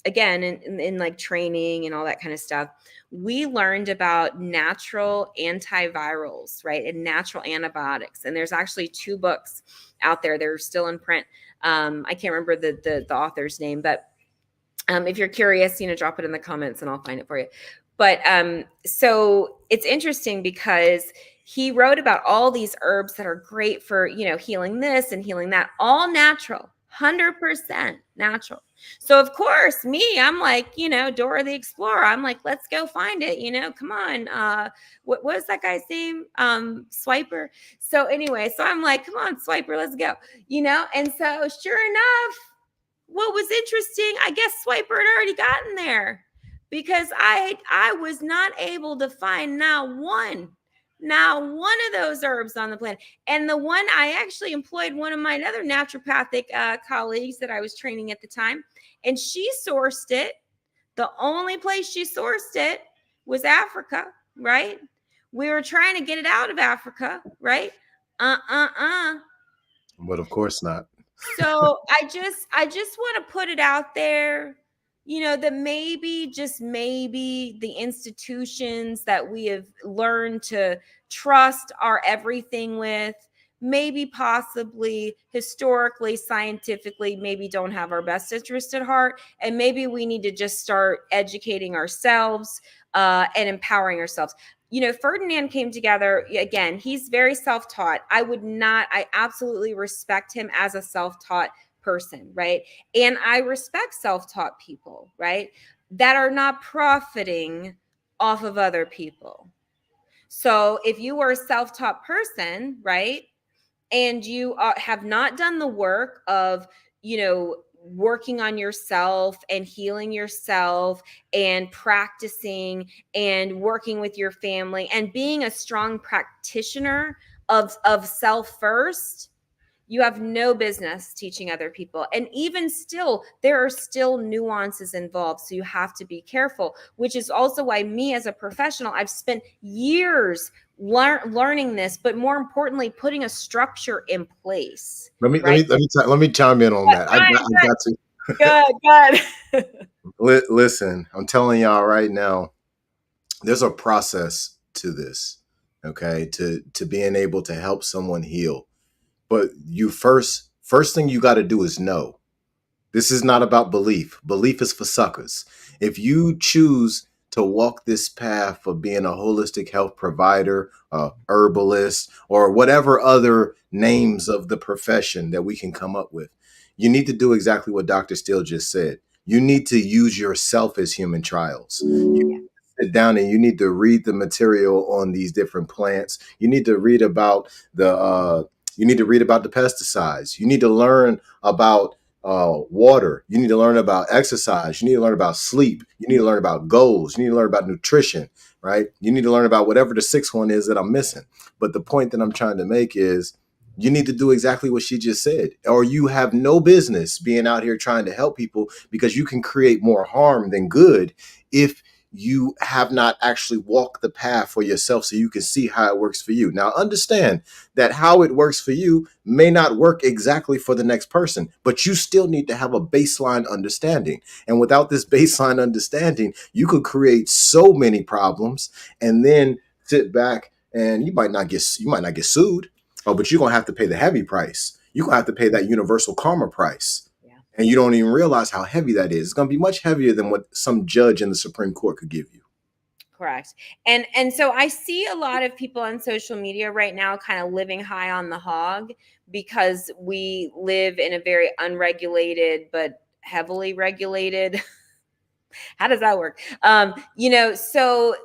again, in like training and all that kind of stuff, we learned about natural antivirals, right? And natural antibiotics. And there's actually 2 books out there. They're still in print. I can't remember the author's name, but if you're curious, drop it in the comments and I'll find it for you. But so it's interesting because he wrote about all these herbs that are great for, healing this and healing that, all natural, 100% natural. So of course, I'm like, Dora the Explorer. I'm like, let's go find it. Come on. What was that guy's name? Swiper. So anyway, so I'm like, come on, Swiper, let's go. And so sure enough, what was interesting, I guess Swiper had already gotten there because I was not able to find now one of those herbs on the planet. And the one I actually employed one of my other naturopathic colleagues that I was training at the time, and she sourced it. The only place she sourced it was Africa, right? We were trying to get it out of Africa, right? But of course not. So I just want to put it out there, that maybe, just maybe, the institutions that we have learned to trust our everything with, maybe possibly historically, scientifically, maybe don't have our best interest at heart. And maybe we need to just start educating ourselves and empowering ourselves. Ferdinand came together again. He's very self-taught. I absolutely respect him as a self-taught person, right? And I respect self-taught people, right? That are not profiting off of other people. So if you are a self-taught person, right, and you have not done the work of, working on yourself and healing yourself and practicing and working with your family and being a strong practitioner of self first, you have no business teaching other people. And even still, there are still nuances involved. So you have to be careful, which is also why me as a professional, I've spent years learning this, but more importantly, putting a structure in place. Right? Let me chime in on that. I got to Good. listen. I'm telling y'all right now, there's a process to this. Okay, to being able to help someone heal, but you first thing you got to do is know. This is not about belief. Belief is for suckers. If you choose to walk this path of being a holistic health provider, a herbalist, or whatever other names of the profession that we can come up with, you need to do exactly what Dr. Steele just said. You need to use yourself as human trials. You sit down and you need to read the material on these different plants. You need to read about the pesticides. You need to learn about water. You need to learn about exercise. You need to learn about sleep. You need to learn about goals. You need to learn about nutrition, right? You need to learn about whatever the sixth one is that I'm missing. But the point that I'm trying to make is you need to do exactly what she just said, or you have no business being out here trying to help people, because you can create more harm than good if you have not actually walked the path for yourself so you can see how it works for you. Now, understand that how it works for you may not work exactly for the next person, but you still need to have a baseline understanding. And without this baseline understanding, you could create so many problems and then sit back and you might not get sued. Oh, but you're gonna have to pay the heavy price. You're gonna have to pay that universal karma price. Yeah. And you don't even realize how heavy that is. It's gonna be much heavier than what some judge in the Supreme Court could give you. Correct. And so I see a lot of people on social media right now kind of living high on the hog because we live in a very unregulated but heavily regulated. How does that work? So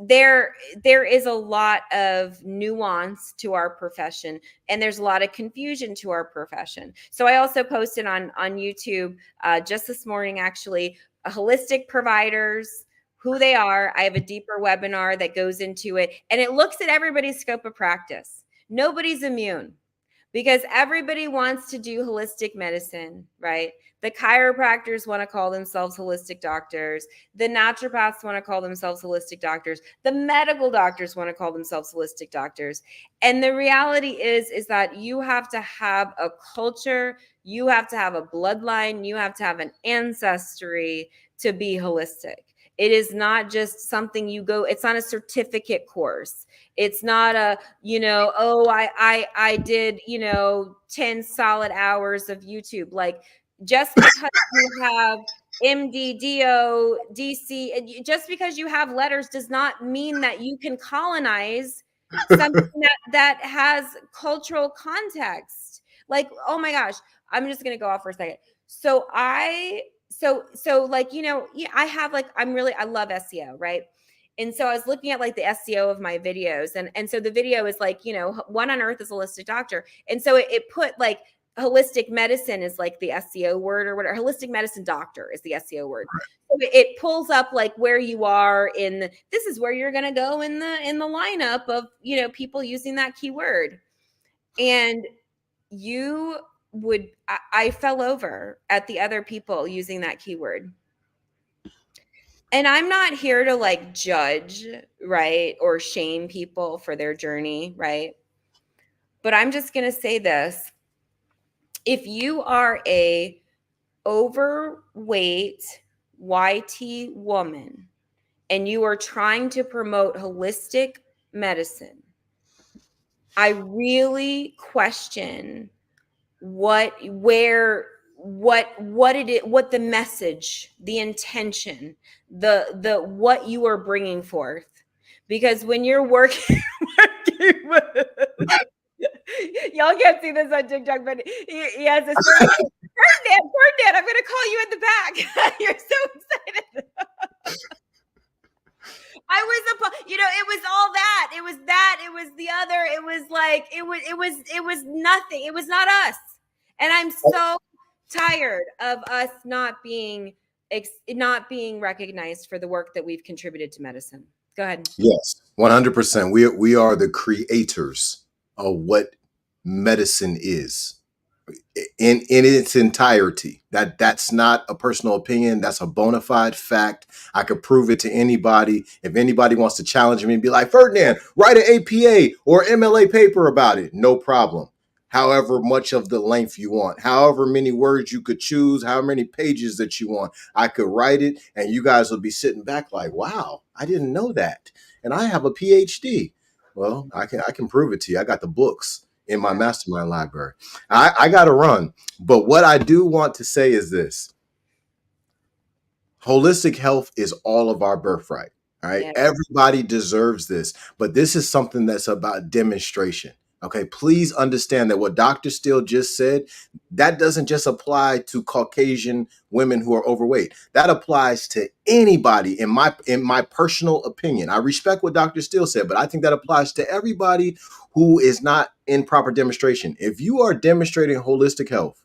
there is a lot of nuance to our profession, and there's a lot of confusion to our profession. So I also posted on YouTube just this morning, actually, holistic providers, who they are. I have a deeper webinar that goes into it, and it looks at everybody's scope of practice. Nobody's immune because everybody wants to do holistic medicine, right? The chiropractors want to call themselves holistic doctors. The naturopaths want to call themselves holistic doctors. The medical doctors want to call themselves holistic doctors. And the reality is that you have to have a culture, you have to have a bloodline, you have to have an ancestry to be holistic. It is not just something you go, it's not a certificate course. It's not a, oh, I did, 10 solid hours of YouTube. Like, just because you have MD, DO, DC, just because you have letters does not mean that you can colonize something that has cultural context. Like, oh my gosh, I'm just gonna go off for a second. So yeah, I love SEO, right? And so I was looking at like the SEO of my videos, and so the video is like, one on earth is a holistic doctor. And so it put like holistic medicine is like the SEO word, or whatever. Holistic medicine doctor is the SEO word. So it pulls up like where you are this is where you're going to go in the lineup of, people using that keyword. And I fell over at the other people using that keyword. And I'm not here to like judge, right, or shame people for their journey, right? But I'm just going to say this. If you are a overweight YT woman and you are trying to promote holistic medicine, I really question what the message, the intention, the what you are bringing forth. Because when you're working y'all can't see this on TikTok, but he has a Ferdinand, I'm gonna call you in the back. You're so excited. I was it was all that. It was that. It was the other. It was like it was nothing. It was not us. And I'm so tired of us not being recognized for the work that we've contributed to medicine. Go ahead. Yes, 100%. We are the creators of what medicine is in its entirety. That's not a personal opinion. That's a bona fide fact. I could prove it to anybody. If anybody wants to challenge me and be like, Ferdinand, write an APA or MLA paper about it, no problem. However much of the length you want, however many words you could choose, how many pages that you want, I could write it, and you guys will be sitting back like, wow, I didn't know that. And I have a PhD. Well, I can prove it to you. I got the books in my mastermind library. I got to run. But what I do want to say is this: holistic health is all of our birthright. All right. Yeah. Everybody deserves this. But this is something that's about demonstration. Okay. Please understand that what Dr. Steele just said, that doesn't just apply to Caucasian women who are overweight. That applies to anybody, in my personal opinion. I respect what Dr. Steele said, but I think that applies to everybody who is not in proper demonstration. If you are demonstrating holistic health,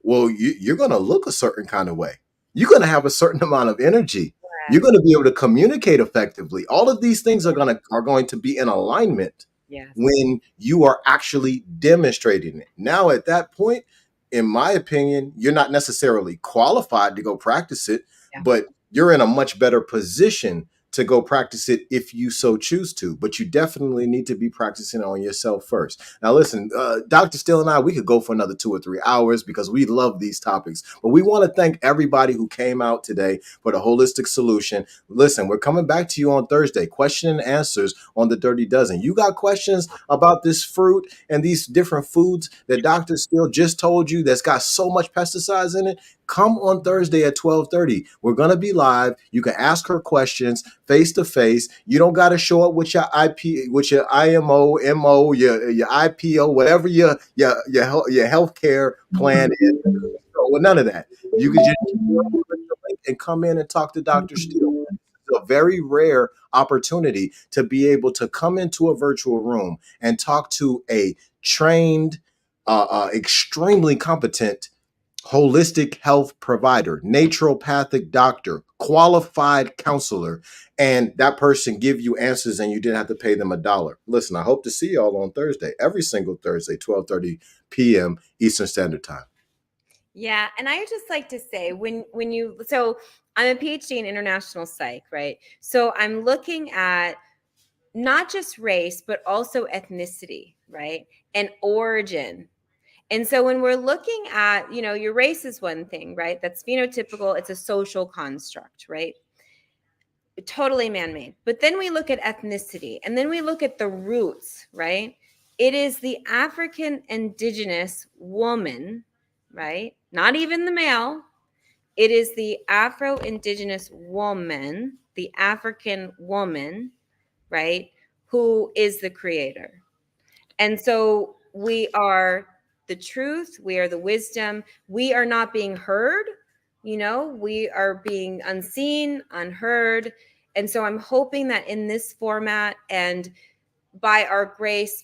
well, you're going to look a certain kind of way. You're going to have a certain amount of energy. You're Correct. going to be able to communicate effectively. All of these things are going to be in alignment Yes. when you are actually demonstrating it. Now, at that point, in my opinion, you're not necessarily qualified to go practice it, Yeah. but you're in a much better position to go practice it if you so choose to. But you definitely need to be practicing on yourself first. Now, listen, Dr. Steele and I, we could go for another 2 or 3 hours because we love these topics. But we want to thank everybody who came out today for the holistic solution. Listen, we're coming back to you on Thursday, question and answers on the Dirty Dozen. You got questions about this fruit and these different foods that Dr. Steele just told you that's got so much pesticides in it? Come on Thursday at 12:30. We're going to be live. You can ask her questions face to face. You don't got to show up with your IP, with your IMO, MO, your IPO, whatever your healthcare plan is. So, well, none of that. You can just click the link and come in and talk to Dr. Steele. It's a very rare opportunity to be able to come into a virtual room and talk to a trained, extremely competent holistic health provider, naturopathic doctor, qualified counselor, and that person give you answers and you didn't have to pay them $1. Listen, I hope to see y'all on Thursday, every single Thursday, 12:30 p.m. Eastern Standard Time. Yeah, and I just like to say when you so I'm a PhD in international psych, right? So I'm looking at not just race but also ethnicity, right? And origin. And so when we're looking at, your race is one thing, right? That's phenotypical, it's a social construct, right? Totally man-made. But then we look at ethnicity and then we look at the roots, right? It is the African indigenous woman, right? Not even the male. It is the Afro indigenous woman, the African woman, right? Who is the creator. And so we are the truth, we are the wisdom, we are not being heard, we are being unseen, unheard. And so I'm hoping that in this format and by our grace,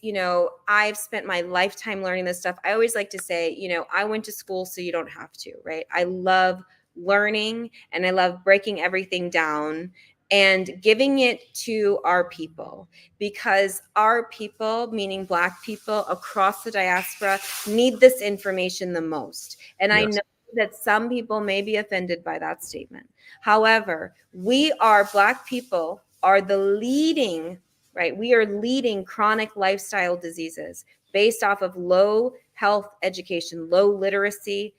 I've spent my lifetime learning this stuff. I always like to say, I went to school so you don't have to, right? I love learning and I love breaking everything down and giving it to our people, because our people, meaning Black people across the diaspora, need this information the most. And I Yes. know that some people may be offended by that statement. However, Black people are the leading, right? We are leading chronic lifestyle diseases based off of low health education, low literacy,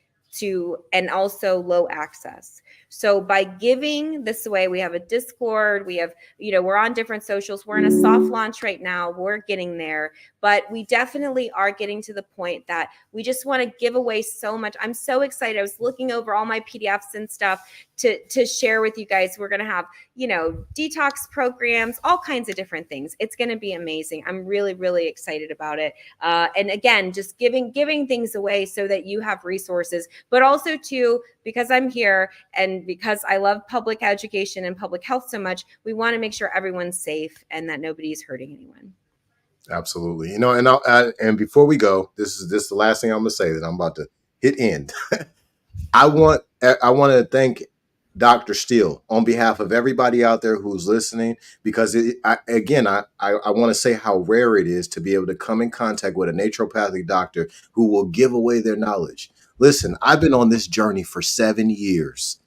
and also low access. So by giving this away, we have a Discord, we have, we're on different socials. We're in a soft launch right now. We're getting there, but we definitely are getting to the point that we just want to give away so much. I'm so excited. I was looking over all my PDFs and stuff to share with you guys. We're going to have, detox programs, all kinds of different things. It's going to be amazing. I'm really, really excited about it. And again, just giving things away so that you have resources, but also too, because I'm here and because I love public education and public health so much, we want to make sure everyone's safe and that nobody's hurting anyone. Absolutely. And before we go, this is the last thing I'm going to say that I'm about to hit end. I want to thank Dr. Steele on behalf of everybody out there who's listening, because I want to say how rare it is to be able to come in contact with a naturopathic doctor who will give away their knowledge. Listen, I've been on this journey for 7 years.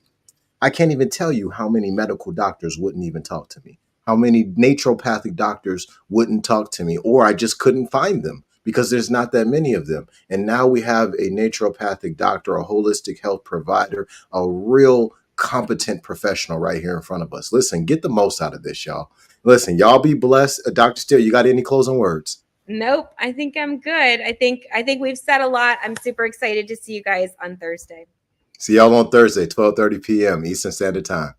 I can't even tell you how many medical doctors wouldn't even talk to me, how many naturopathic doctors wouldn't talk to me, or I just couldn't find them because there's not that many of them. And now we have a naturopathic doctor, a holistic health provider, a real competent professional right here in front of us. Listen, get the most out of this, y'all. Listen, y'all be blessed. Dr. Steele, you got any closing words? Nope, I think I'm good. I think we've said a lot. I'm super excited to see you guys on Thursday. See y'all on Thursday, 12:30 p.m. Eastern Standard Time.